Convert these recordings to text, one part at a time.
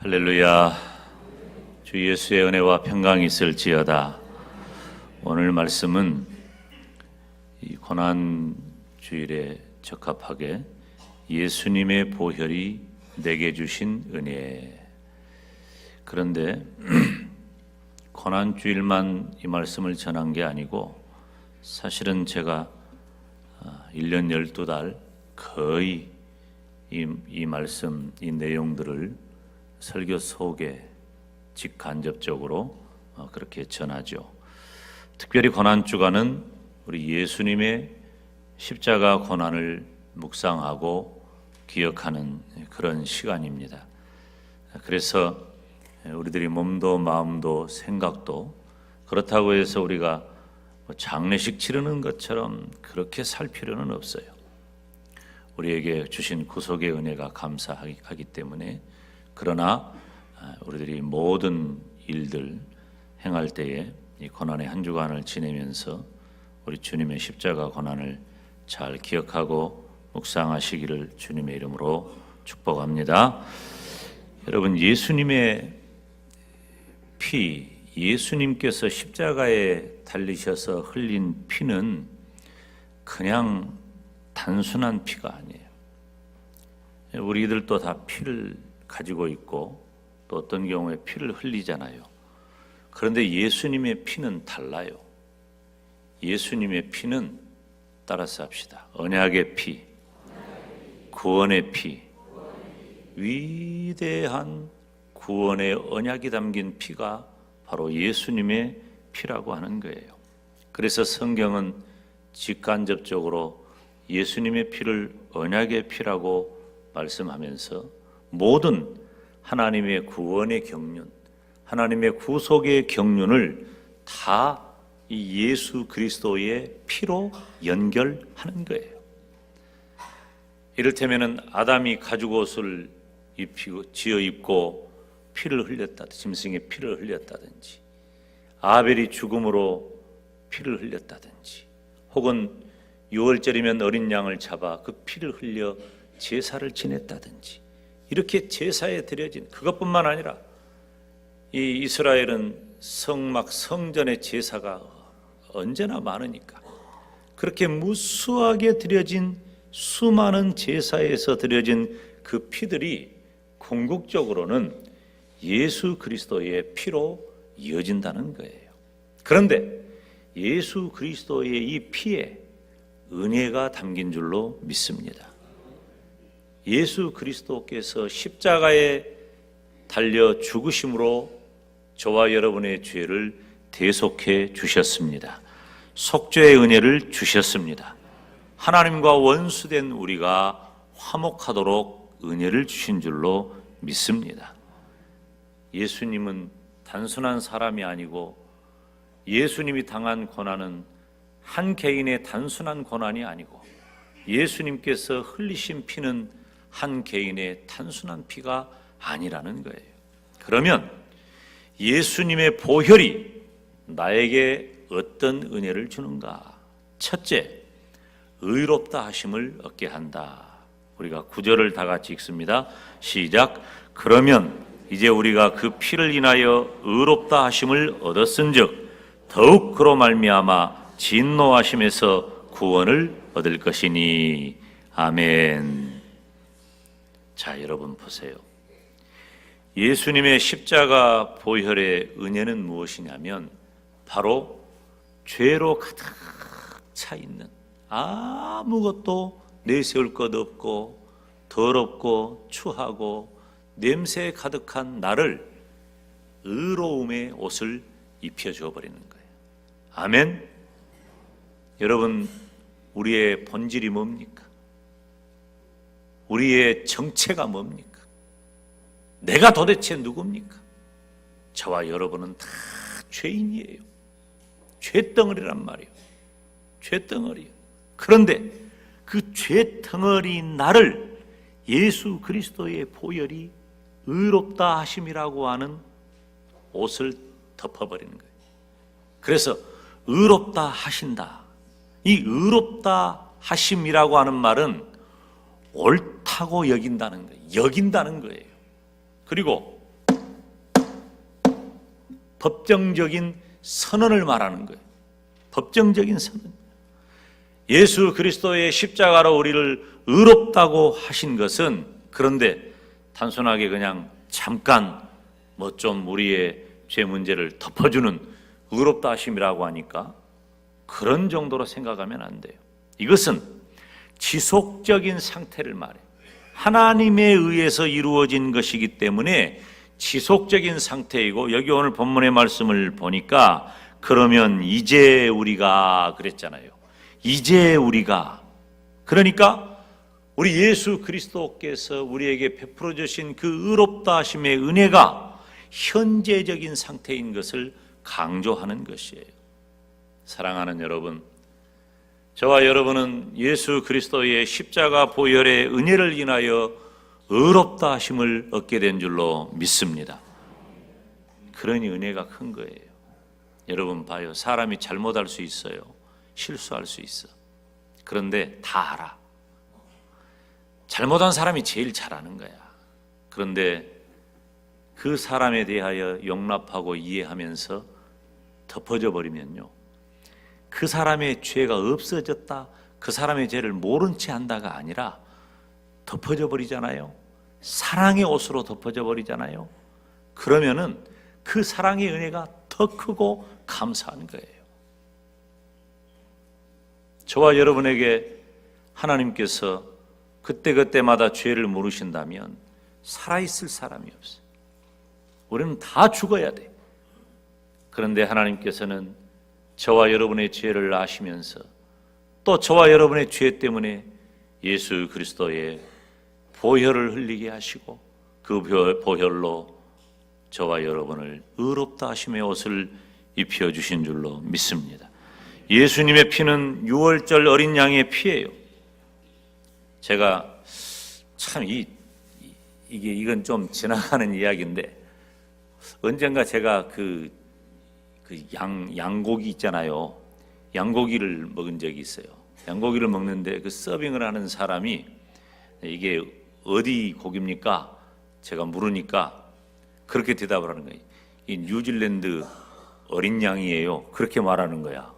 할렐루야. 주 예수의 은혜와 평강이 있을지어다. 오늘 말씀은 이 고난주일에 적합하게 예수님의 보혈이 내게 주신 은혜. 그런데 고난주일만 이 말씀을 전한 게 아니고 사실은 제가 1년 12달 거의 이 말씀, 이 내용들을 설교 속에 직간접적으로 그렇게 전하죠. 특별히 고난주간은 우리 예수님의 십자가 고난을 묵상하고 기억하는 그런 시간입니다. 그래서 우리들이 몸도 마음도 생각도 그렇다고 해서 우리가 장례식 치르는 것처럼 그렇게 살 필요는 없어요. 우리에게 주신 구속의 은혜가 감사하기 때문에. 그러나 우리들이 모든 일들 행할 때에 이 고난의 한 주간을 지내면서 우리 주님의 십자가 고난을 잘 기억하고 묵상하시기를 주님의 이름으로 축복합니다. 여러분, 예수님의 피, 예수님께서 십자가에 달리셔서 흘린 피는 그냥 단순한 피가 아니에요. 우리들도 다 피를 가지고 있고 또 어떤 경우에 피를 흘리잖아요. 그런데 예수님의 피는 달라요. 예수님의 피는 따라서 합시다. 언약의 피, 구원의 피, 위대한 구원의 언약이 담긴 피가 바로 예수님의 피라고 하는 거예요. 그래서 성경은 직간접적으로 예수님의 피를 언약의 피라고 말씀하면서 모든 하나님의 구원의 경륜, 하나님의 구속의 경륜을 다 이 예수 그리스도의 피로 연결하는 거예요. 이를테면 아담이 가죽옷을 지어 입고 피를 흘렸다든지, 짐승의 피를 흘렸다든지, 아벨이 죽음으로 피를 흘렸다든지, 혹은 6월절이면 어린 양을 잡아 그 피를 흘려 제사를 지냈다든지, 이렇게 제사에 드려진, 그것뿐만 아니라 이 이스라엘은 성전의 제사가 언제나 많으니까 그렇게 무수하게 드려진 수많은 제사에서 드려진 그 피들이 궁극적으로는 예수 그리스도의 피로 이어진다는 거예요. 그런데 예수 그리스도의 이 피에 은혜가 담긴 줄로 믿습니다. 예수 그리스도께서 십자가에 달려 죽으심으로 저와 여러분의 죄를 대속해 주셨습니다. 속죄의 은혜를 주셨습니다. 하나님과 원수된 우리가 화목하도록 은혜를 주신 줄로 믿습니다. 예수님은 단순한 사람이 아니고 예수님이 당한 고난은 한 개인의 단순한 고난이 아니고 예수님께서 흘리신 피는 한 개인의 단순한 피가 아니라는 거예요. 그러면 예수님의 보혈이 나에게 어떤 은혜를 주는가? 첫째, 의롭다 하심을 얻게 한다. 우리가 9절을 다 같이 읽습니다. 시작. 그러면 이제 우리가 그 피를 인하여 의롭다 하심을 얻었은즉 더욱 그로 말미암아 진노하심에서 구원을 얻을 것이니. 아멘. 자, 여러분 보세요. 예수님의 십자가 보혈의 은혜는 무엇이냐면 바로 죄로 가득 차 있는, 아무것도 내세울 것 없고 더럽고 추하고 냄새 가득한 나를 의로움의 옷을 입혀줘 버리는 거예요. 아멘. 여러분, 우리의 본질이 뭡니까? 우리의 정체가 뭡니까? 내가 도대체 누굽니까? 저와 여러분은 다 죄인이에요. 죄덩어리란 말이에요. 죄덩어리요. 그런데 그 죄덩어리 나를 예수 그리스도의 보혈이 의롭다 하심이라고 하는 옷을 덮어버리는 거예요. 그래서 의롭다 하신다. 이 의롭다 하심이라고 하는 말은 옳다고 여긴다는 거예요. 여긴다는 거예요. 그리고 법정적인 선언을 말하는 거예요. 법정적인 선언. 예수 그리스도의 십자가로 우리를 의롭다고 하신 것은, 그런데 단순하게 그냥 잠깐 뭐 좀 우리의 죄 문제를 덮어주는 의롭다 하심이라고 하니까 그런 정도로 생각하면 안 돼요. 이것은 지속적인 상태를 말해요. 하나님에 의해서 이루어진 것이기 때문에 지속적인 상태이고, 여기 오늘 본문의 말씀을 보니까 그러면 이제 우리가 그랬잖아요. 이제 우리가, 그러니까 우리 예수 그리스도께서 우리에게 베풀어 주신 그 의롭다 하심의 은혜가 현재적인 상태인 것을 강조하는 것이에요. 사랑하는 여러분, 저와 여러분은 예수 그리스도의 십자가 보혈의 은혜를 인하여 의롭다 하심을 얻게 된 줄로 믿습니다. 그러니 은혜가 큰 거예요. 여러분 봐요. 사람이 잘못할 수 있어요. 실수할 수 있어. 그런데 다 알아. 잘못한 사람이 제일 잘하는 거야. 그런데 그 사람에 대하여 용납하고 이해하면서 덮어져 버리면요, 그 사람의 죄가 없어졌다, 그 사람의 죄를 모른 채 한다가 아니라 덮어져 버리잖아요. 사랑의 옷으로 덮어져 버리잖아요. 그러면은 그 사랑의 은혜가 더 크고 감사한 거예요. 저와 여러분에게 하나님께서 그때그때마다 죄를 물으신다면 살아있을 사람이 없어요. 우리는 다 죽어야 돼. 그런데 하나님께서는 저와 여러분의 죄를 아시면서 또 저와 여러분의 죄 때문에 예수 그리스도의 보혈을 흘리게 하시고, 그 보혈로 저와 여러분을 의롭다 하심의 옷을 입혀주신 줄로 믿습니다. 예수님의 피는 유월절 어린 양의 피예요. 제가 참 이건 좀 지나가는 이야기인데, 언젠가 제가 그 양고기 있잖아요. 양고기를 먹은 적이 있어요. 양고기를 먹는데 그 서빙을 하는 사람이 이게 어디 고기입니까? 제가 물으니까 그렇게 대답을 하는 거예요. 이 뉴질랜드 어린 양이에요. 그렇게 말하는 거야.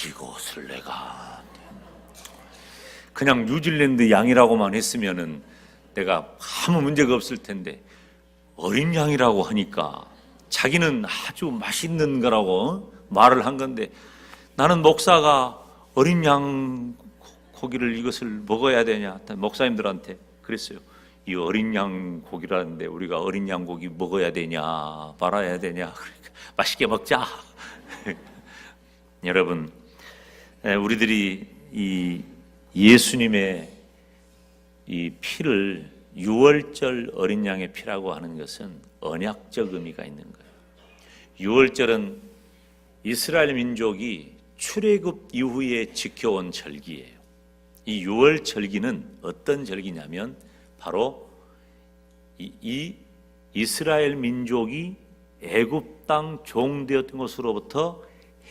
이것을 내가 그냥 뉴질랜드 양이라고만 했으면은 내가 아무 문제가 없을 텐데, 어린 양이라고 하니까 자기는 아주 맛있는 거라고 말을 한 건데, 나는 목사가 어린 양 고기를 이것을 먹어야 되냐, 목사님들한테 그랬어요. 이 어린 양 고기라는데 우리가 어린 양 고기 먹어야 되냐 말아야 되냐, 그러니까 맛있게 먹자. 여러분, 우리들이 이 예수님의 이 피를 유월절 어린 양의 피라고 하는 것은 언약적 의미가 있는 거예요. 유월절은 이스라엘 민족이 출애굽 이후에 지켜온 절기예요. 이 유월절기는 어떤 절기냐면 바로 이 이스라엘 민족이 애굽 땅 종되었던 것으로부터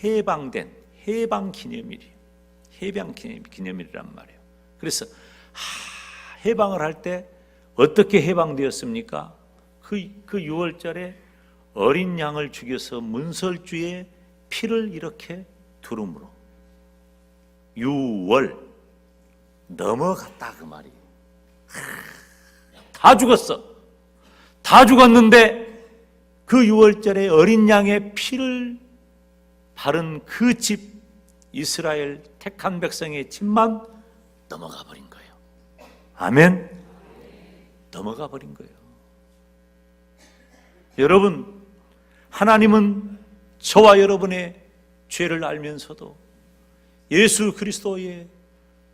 해방된 해방 기념일이에요. 해방 기념일이란 말이에요. 그래서 해방을 할 때 어떻게 해방되었습니까? 그 유월절에 어린 양을 죽여서 문설주에 피를 이렇게 두름으로 유월 넘어갔다 그 말이에요. 다 죽었어. 다 죽었는데 그 유월절에 어린 양의 피를 바른 그 집, 이스라엘 택한 백성의 집만 넘어가 버린 거예요. 아멘. 넘어가 버린 거예요. 여러분, 하나님은 저와 여러분의 죄를 알면서도 예수 그리스도의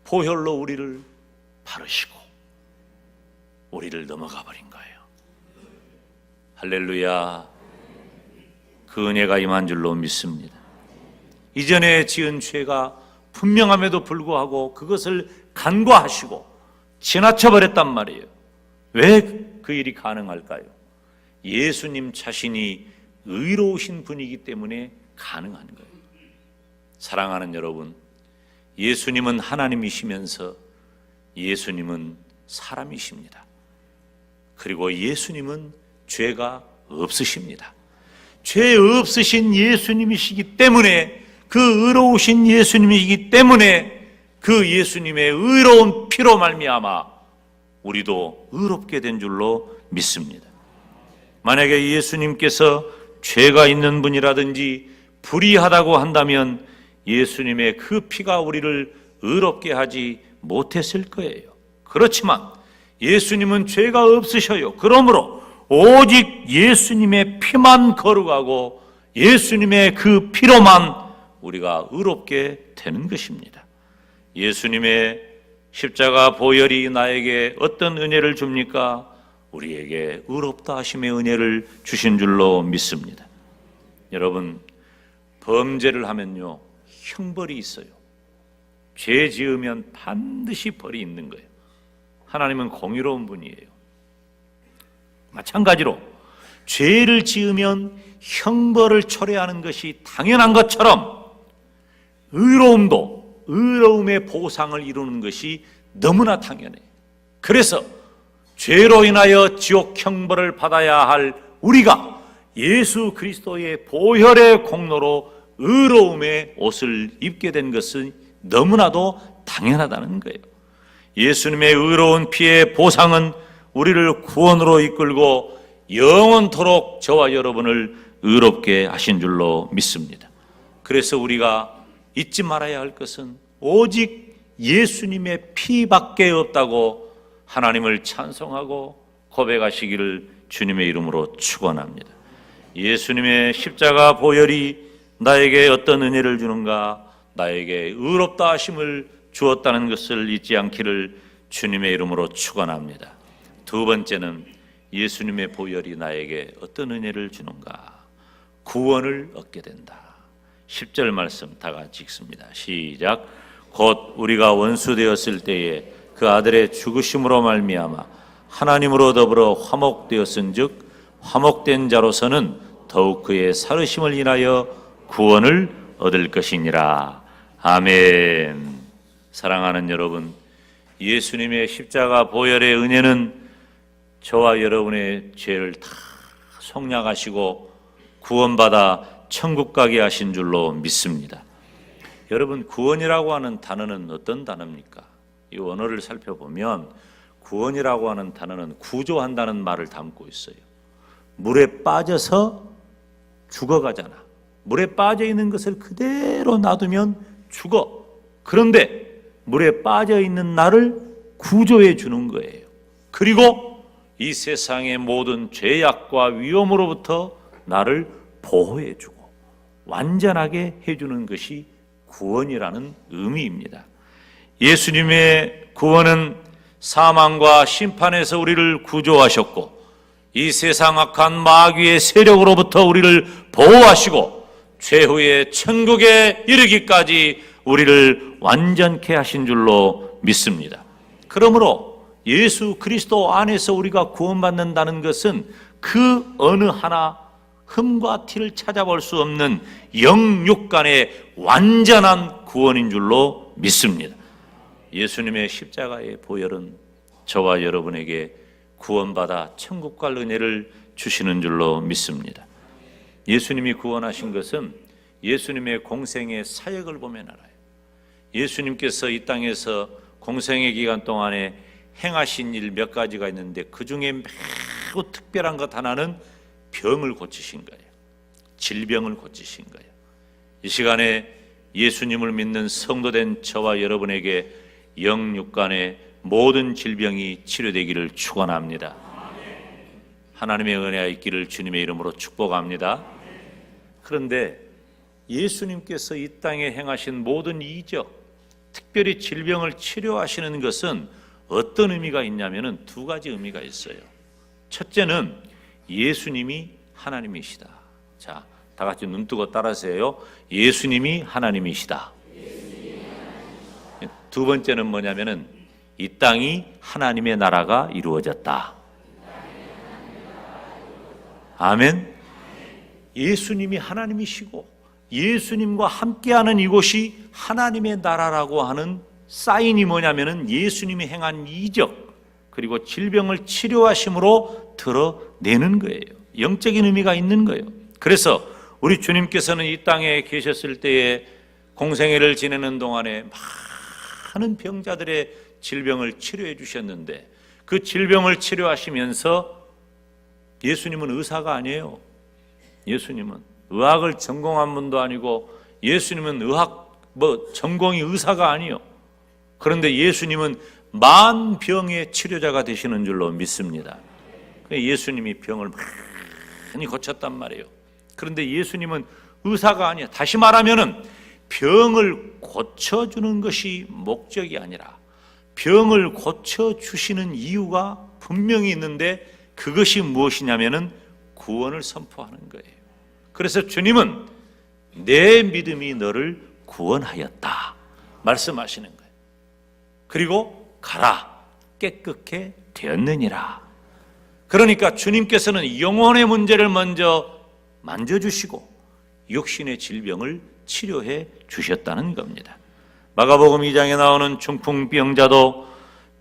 보혈로 우리를 바르시고 우리를 넘어가 버린 거예요. 할렐루야. 그 은혜가 임한 줄로 믿습니다. 이전에 지은 죄가 분명함에도 불구하고 그것을 간과하시고 지나쳐버렸단 말이에요. 왜 그 일이 가능할까요? 예수님 자신이 의로우신 분이기 때문에 가능한 거예요. 사랑하는 여러분, 예수님은 하나님이시면서 예수님은 사람이십니다. 그리고 예수님은 죄가 없으십니다. 죄 없으신 예수님이시기 때문에, 그 의로우신 예수님이시기 때문에 그 예수님의 의로운 피로 말미암아 우리도 의롭게 된 줄로 믿습니다. 만약에 예수님께서 죄가 있는 분이라든지 불의하다고 한다면 예수님의 그 피가 우리를 의롭게 하지 못했을 거예요. 그렇지만 예수님은 죄가 없으셔요. 그러므로 오직 예수님의 피만 거룩하고 예수님의 그 피로만 우리가 의롭게 되는 것입니다. 예수님의 십자가 보혈이 나에게 어떤 은혜를 줍니까? 우리에게 의롭다 하심의 은혜를 주신 줄로 믿습니다. 여러분, 범죄를 하면요, 형벌이 있어요. 죄 지으면 반드시 벌이 있는 거예요. 하나님은 공의로운 분이에요. 마찬가지로 죄를 지으면 형벌을 초래하는 것이 당연한 것처럼 의로움도 의로움의 보상을 이루는 것이 너무나 당연해요. 그래서 죄로 인하여 지옥 형벌을 받아야 할 우리가 예수 그리스도의 보혈의 공로로 의로움의 옷을 입게 된 것은 너무나도 당연하다는 거예요. 예수님의 의로운 피의 보상은 우리를 구원으로 이끌고 영원토록 저와 여러분을 의롭게 하신 줄로 믿습니다. 그래서 우리가 잊지 말아야 할 것은 오직 예수님의 피밖에 없다고 하나님을 찬송하고 고백하시기를 주님의 이름으로 축원합니다. 예수님의 십자가 보혈이 나에게 어떤 은혜를 주는가? 나에게 의롭다 하심을 주었다는 것을 잊지 않기를 주님의 이름으로 축원합니다. 두 번째는 예수님의 보혈이 나에게 어떤 은혜를 주는가? 구원을 얻게 된다. 10절 말씀 다 같이 읽습니다. 시작. 곧 우리가 원수 되었을 때에 그 아들의 죽으심으로 말미암아 하나님으로 더불어 화목되었은즉 화목된 자로서는 더욱 그의 살으심을 인하여 구원을 얻을 것이니라. 아멘. 사랑하는 여러분, 예수님의 십자가 보혈의 은혜는 저와 여러분의 죄를 다 속량하시고 구원받아 천국 가게 하신 줄로 믿습니다. 여러분, 구원이라고 하는 단어는 어떤 단어입니까? 이 원어를 살펴보면 구원이라고 하는 단어는 구조한다는 말을 담고 있어요. 물에 빠져서 죽어가잖아. 물에 빠져 있는 것을 그대로 놔두면 죽어. 그런데 물에 빠져 있는 나를 구조해 주는 거예요. 그리고 이 세상의 모든 죄악과 위험으로부터 나를 보호해 주고 완전하게 해주는 것이 구원이라는 의미입니다. 예수님의 구원은 사망과 심판에서 우리를 구조하셨고 이 세상 악한 마귀의 세력으로부터 우리를 보호하시고 최후의 천국에 이르기까지 우리를 완전케 하신 줄로 믿습니다. 그러므로 예수 그리스도 안에서 우리가 구원받는다는 것은 그 어느 하나 흠과 티를 찾아볼 수 없는 영육간의 완전한 구원인 줄로 믿습니다. 예수님의 십자가의 보혈은 저와 여러분에게 구원받아 천국 갈 은혜를 주시는 줄로 믿습니다. 예수님이 구원하신 것은 예수님의 공생의 사역을 보면 알아요. 예수님께서 이 땅에서 공생의 기간 동안에 행하신 일 몇 가지가 있는데 그 중에 매우 특별한 것 하나는 병을 고치신 거예요. 질병을 고치신 거예요. 이 시간에 예수님을 믿는 성도된 저와 여러분에게 영육간의 모든 질병이 치료되기를 축원합니다. 하나님의 은혜가 있기를 주님의 이름으로 축복합니다. 그런데 예수님께서 이 땅에 행하신 모든 이적, 특별히 질병을 치료하시는 것은 어떤 의미가 있냐면 두 가지 의미가 있어요. 첫째는 예수님이 하나님이시다. 자, 다 같이 눈 뜨고 따라하세요. 예수님이 하나님이시다. 두 번째는 뭐냐면은 이 땅이 하나님의 나라가 이루어졌다. 아멘. 예수님이 하나님이시고 예수님과 함께하는 이곳이 하나님의 나라라고 하는 사인이 뭐냐면은 예수님이 행한 이적 그리고 질병을 치료하심으로 드러내는 거예요. 영적인 의미가 있는 거예요. 그래서 우리 주님께서는 이 땅에 계셨을 때에 공생애를 지내는 동안에 많은 병자들의 질병을 치료해 주셨는데, 그 질병을 치료하시면서 예수님은 의사가 아니에요. 예수님은 의학을 전공한 분도 아니고, 예수님은 전공이 의사가 아니에요. 그런데 예수님은 만병의 치료자가 되시는 줄로 믿습니다. 예수님이 병을 많이 고쳤단 말이에요. 그런데 예수님은 의사가 아니에요. 다시 말하면은 병을 고쳐주는 것이 목적이 아니라 병을 고쳐주시는 이유가 분명히 있는데, 그것이 무엇이냐면은 구원을 선포하는 거예요. 그래서 주님은 내 믿음이 너를 구원하였다 말씀하시는 거예요. 그리고 가라, 깨끗게 되었느니라. 그러니까 주님께서는 영혼의 문제를 먼저 만져주시고 육신의 질병을 치료해 주셨다는 겁니다. 마가복음 2장에 나오는 중풍병자도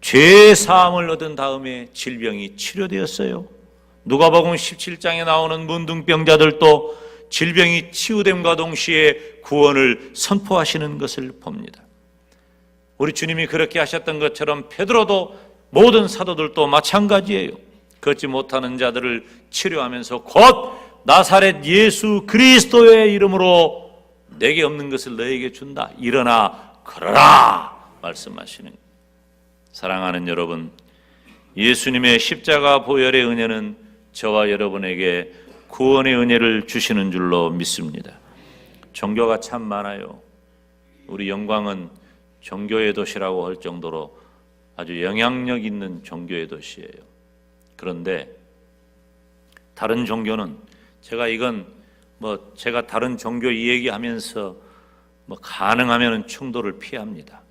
죄 사함을 얻은 다음에 질병이 치료되었어요. 누가복음 17장에 나오는 문둥병자들도 질병이 치유됨과 동시에 구원을 선포하시는 것을 봅니다. 우리 주님이 그렇게 하셨던 것처럼 베드로도, 모든 사도들도 마찬가지예요. 걷지 못하는 자들을 치료하면서 곧 나사렛 예수 그리스도의 이름으로 내게 없는 것을 너에게 준다, 일어나 걸어라 말씀하시는 거예요. 사랑하는 여러분, 예수님의 십자가 보혈의 은혜는 저와 여러분에게 구원의 은혜를 주시는 줄로 믿습니다. 종교가 참 많아요. 우리 영광은 종교의 도시라고 할 정도로 아주 영향력 있는 종교의 도시예요. 그런데 다른 종교는, 제가 다른 종교 이야기하면서 가능하면 충돌을 피합니다.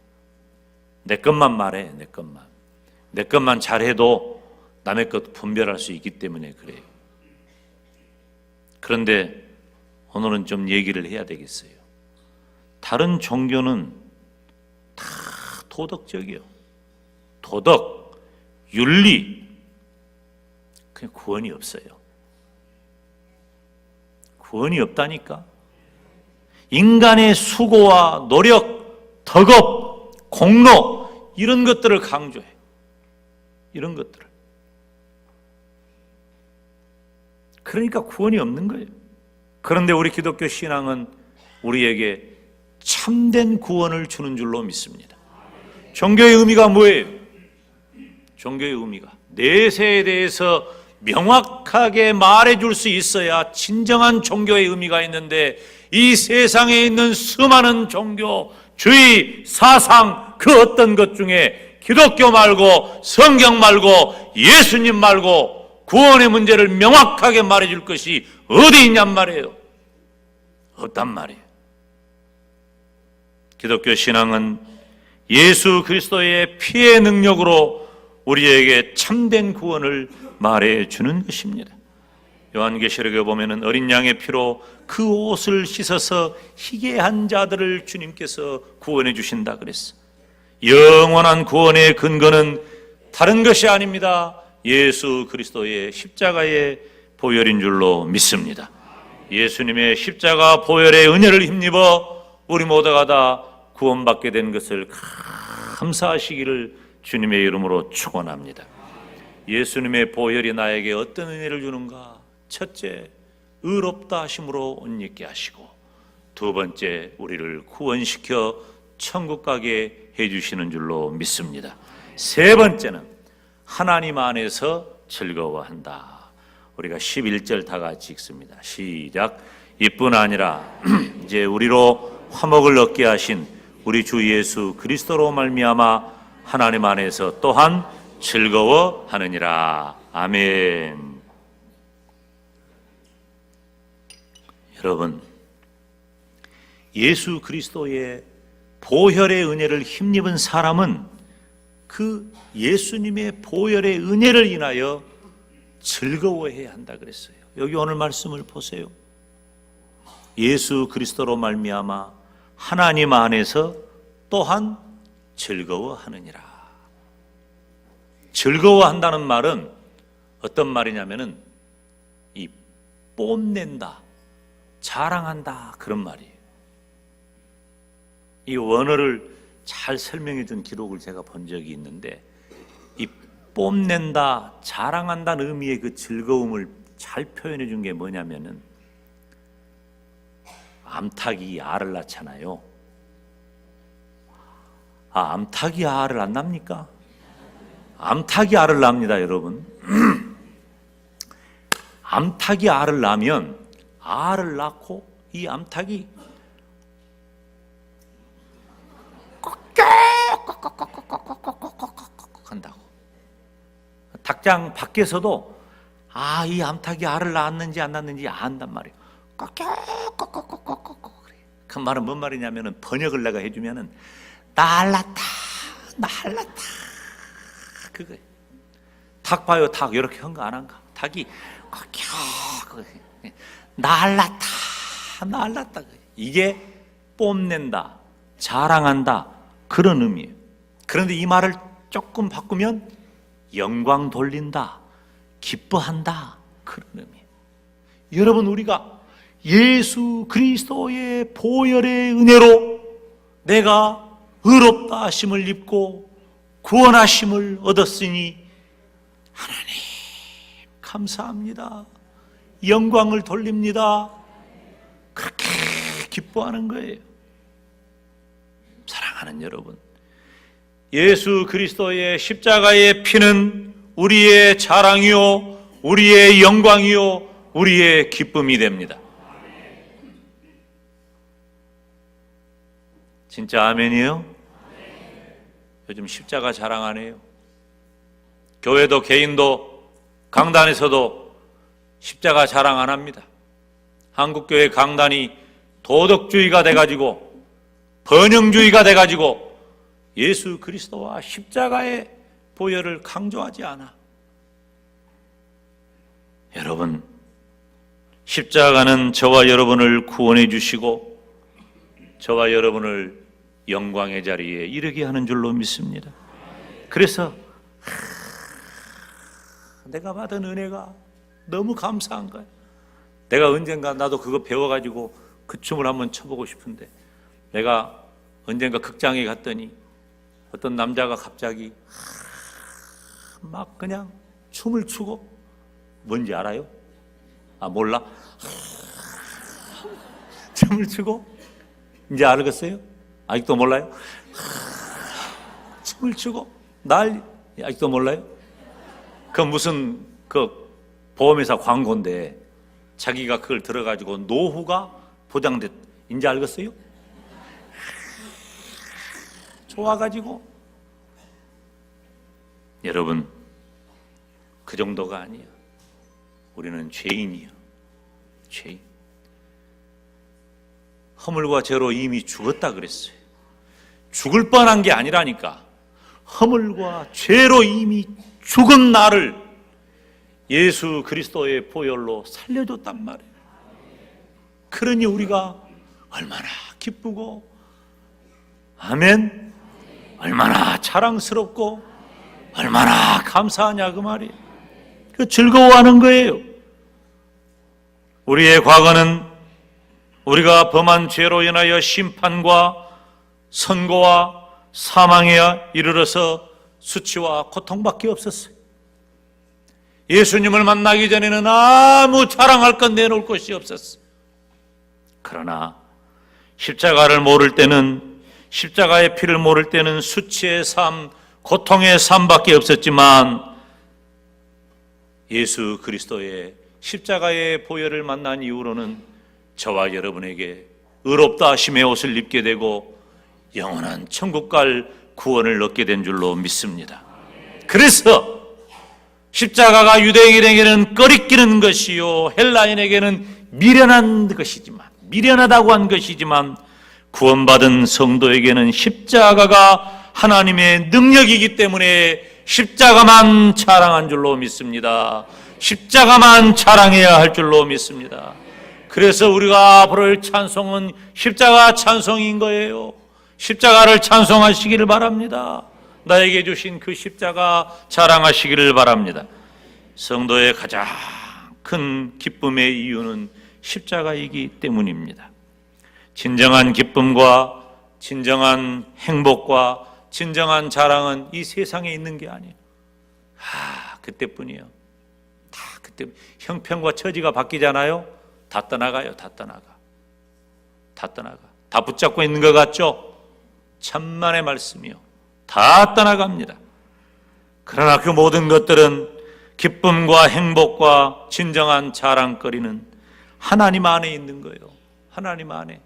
내 것만 말해, 내 것만 잘해도 남의 것 분별할 수 있기 때문에 그래요. 그런데 오늘은 좀 얘기를 해야 되겠어요. 다른 종교는 다 도덕적이요. 도덕, 윤리, 그냥 구원이 없어요. 구원이 없다니까. 인간의 수고와 노력, 덕업, 공로, 이런 것들을 강조해. 이런 것들을. 그러니까 구원이 없는 거예요. 그런데 우리 기독교 신앙은 우리에게 참된 구원을 주는 줄로 믿습니다. 종교의 의미가 뭐예요? 종교의 의미가 내세에 대해서 명확하게 말해줄 수 있어야 진정한 종교의 의미가 있는데, 이 세상에 있는 수많은 종교, 주의, 사상, 그 어떤 것 중에 기독교 말고, 성경 말고, 예수님 말고 구원의 문제를 명확하게 말해줄 것이 어디 있냔 말이에요. 없단 말이에요. 기독교 신앙은 예수 그리스도의 피의 능력으로 우리에게 참된 구원을 말해주는 것입니다. 요한계시록에 보면은 어린 양의 피로 그 옷을 씻어서 희게 한 자들을 주님께서 구원해 주신다 그랬어. 영원한 구원의 근거는 다른 것이 아닙니다. 예수 그리스도의 십자가의 보혈인 줄로 믿습니다. 예수님의 십자가 보혈의 은혜를 힘입어 우리 모두가 다 구원받게 된 것을 감사하시기를 주님의 이름으로 축원합니다. 예수님의 보혈이 나에게 어떤 은혜를 주는가? 첫째, 의롭다 하심으로 옷 입게 하시고, 두 번째, 우리를 구원시켜 천국 가게 해주시는 줄로 믿습니다. 세 번째는 하나님 안에서 즐거워한다. 우리가 11절 다 같이 읽습니다. 시작. 이뿐 아니라 이제 우리로 화목을 얻게 하신 우리 주 예수 그리스도로 말미암아 하나님 안에서 또한 즐거워하느니라. 아멘. 여러분, 예수 그리스도의 보혈의 은혜를 힘입은 사람은 그 예수님의 보혈의 은혜를 인하여 즐거워해야 한다 그랬어요. 여기 오늘 말씀을 보세요. 예수 그리스도로 말미암아 하나님 안에서 또한 즐거워하느니라. 즐거워한다는 말은 어떤 말이냐면은 이 뽐낸다, 자랑한다 그런 말이에요. 이 원어를 잘 설명해 준 기록을 제가 본 적이 있는데, 이 뽐낸다, 자랑한다는 의미의 그 즐거움을 잘 표현해 준 게 뭐냐면은, 암탉이 알을 낳잖아요. 암탉이 알을 안 납니까? 암탉이 알을 낳습니다, 여러분. 암탉이 알을 낳으면 알을 낳고 이 암탉이 한다고. 닭장 밖에서도 이 암탉이 알을 낳았는지 안 낳았는지 안단 말이에요. 그 말은 뭔 말이냐면은, 번역을 내가 해주면은 날랐다 그거예요. 닭 봐요, 닭 이렇게 한 거 안 한가? 닭이 날랐다 이게 뽐낸다, 자랑한다 그런 의미예요. 그런데 이 말을 조금 바꾸면 영광 돌린다, 기뻐한다 그런 의미예요. 여러분, 우리가 예수 그리스도의 보혈의 은혜로 내가 의롭다 하심을 입고 구원하심을 얻었으니 하나님 감사합니다, 영광을 돌립니다, 그렇게 기뻐하는 거예요. 사랑하는 여러분, 예수 그리스도의 십자가의 피는 우리의 자랑이요, 우리의 영광이요, 우리의 기쁨이 됩니다. 진짜 아멘이요? 요즘 십자가 자랑 안 해요. 교회도 개인도 강단에서도 십자가 자랑 안 합니다. 한국교회 강단이 도덕주의가 돼가지고, 번영주의가 돼가지고 예수 그리스도와 십자가의 보혈을 강조하지 않아. 여러분, 십자가는 저와 여러분을 구원해 주시고 저와 여러분을 영광의 자리에 이르게 하는 줄로 믿습니다. 그래서 내가 받은 은혜가 너무 감사한 거야. 내가 언젠가 나도 그거 배워가지고 그 춤을 한번 춰보고 싶은데, 내가 언젠가 극장에 갔더니 어떤 남자가 갑자기 막 그냥 춤을 추고, 뭔지 알아요? 몰라? 춤을 추고, 이제 알겠어요? 아직도 몰라요? 춤을 추고 아직도 몰라요? 그 무슨 보험회사 광고인데 자기가 그걸 들어가지고 노후가 보장됐, 이제 알겠어요? 좋아가지고. 여러분, 그 정도가 아니야. 우리는 죄인이야. 죄인. 허물과 죄로 이미 죽었다 그랬어요. 죽을 뻔한 게 아니라니까. 허물과 죄로 이미 죽은 나를 예수 그리스도의 보혈로 살려줬단 말이에요. 그러니 우리가 얼마나 기쁘고, 아멘, 얼마나 자랑스럽고 얼마나 감사하냐 그 말이에요. 그 즐거워하는 거예요. 우리의 과거는 우리가 범한 죄로 인하여 심판과 선고와 사망에 이르러서 수치와 고통밖에 없었어요. 예수님을 만나기 전에는 아무 자랑할 것 내놓을 것이 없었어요. 그러나 십자가를 모를 때는, 십자가의 피를 모를 때는 수치의 삶, 고통의 삶밖에 없었지만, 예수 그리스도의 십자가의 보혈을 만난 이후로는 저와 여러분에게 의롭다 하심의 옷을 입게 되고 영원한 천국 갈 구원을 얻게 된 줄로 믿습니다. 그래서 십자가가 유대인에게는 꺼리끼는 것이요 헬라인에게는 미련한 것이지만, 미련하다고 한 것이지만, 구원받은 성도에게는 십자가가 하나님의 능력이기 때문에 십자가만 자랑한 줄로 믿습니다. 십자가만 자랑해야 할 줄로 믿습니다. 그래서 우리가 부를 찬송은 십자가 찬송인 거예요. 십자가를 찬송하시기를 바랍니다. 나에게 주신 그 십자가 자랑하시기를 바랍니다. 성도의 가장 큰 기쁨의 이유는 십자가이기 때문입니다. 진정한 기쁨과 진정한 행복과 진정한 자랑은 이 세상에 있는 게 아니에요. 그때뿐이에요. 다 그때. 형편과 처지가 바뀌잖아요. 다 떠나가요. 다 떠나가. 다 붙잡고 있는 것 같죠? 천만의 말씀이요. 다 떠나갑니다. 그러나 그 모든 것들은 기쁨과 행복과 진정한 자랑거리는 하나님 안에 있는 거예요. 하나님 안에.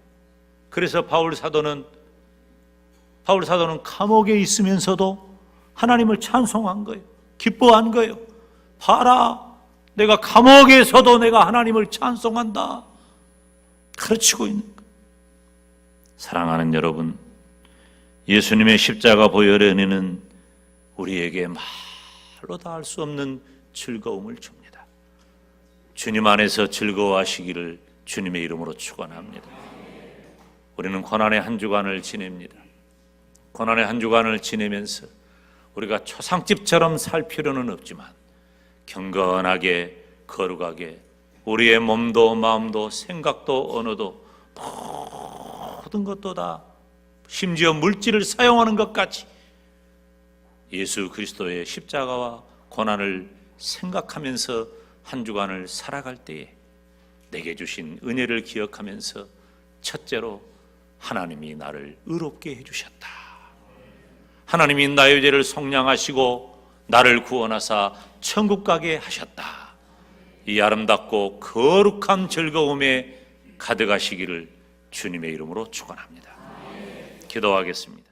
그래서 바울 사도는 감옥에 있으면서도 하나님을 찬송한 거예요. 기뻐한 거예요. 봐라, 내가 감옥에서도 내가 하나님을 찬송한다. 가르치고 있는 거예요. 사랑하는 여러분, 예수님의 십자가 보혈의 은혜는 우리에게 말로 다 할 수 없는 즐거움을 줍니다. 주님 안에서 즐거워하시기를 주님의 이름으로 축원합니다. 우리는 고난의 한 주간을 지냅니다. 고난의 한 주간을 지내면서 우리가 초상집처럼 살 필요는 없지만 경건하게 거룩하게 우리의 몸도 마음도 생각도 언어도 모든 것도 다 심지어 물질을 사용하는 것 같이 예수 그리스도의 십자가와 고난을 생각하면서 한 주간을 살아갈 때에 내게 주신 은혜를 기억하면서 첫째로 하나님이 나를 의롭게 해주셨다. 하나님이 나의 죄를 속량하시고 나를 구원하사 천국 가게 하셨다. 이 아름답고 거룩한 즐거움에 가득하시기를 주님의 이름으로 축원합니다. 기도하겠습니다.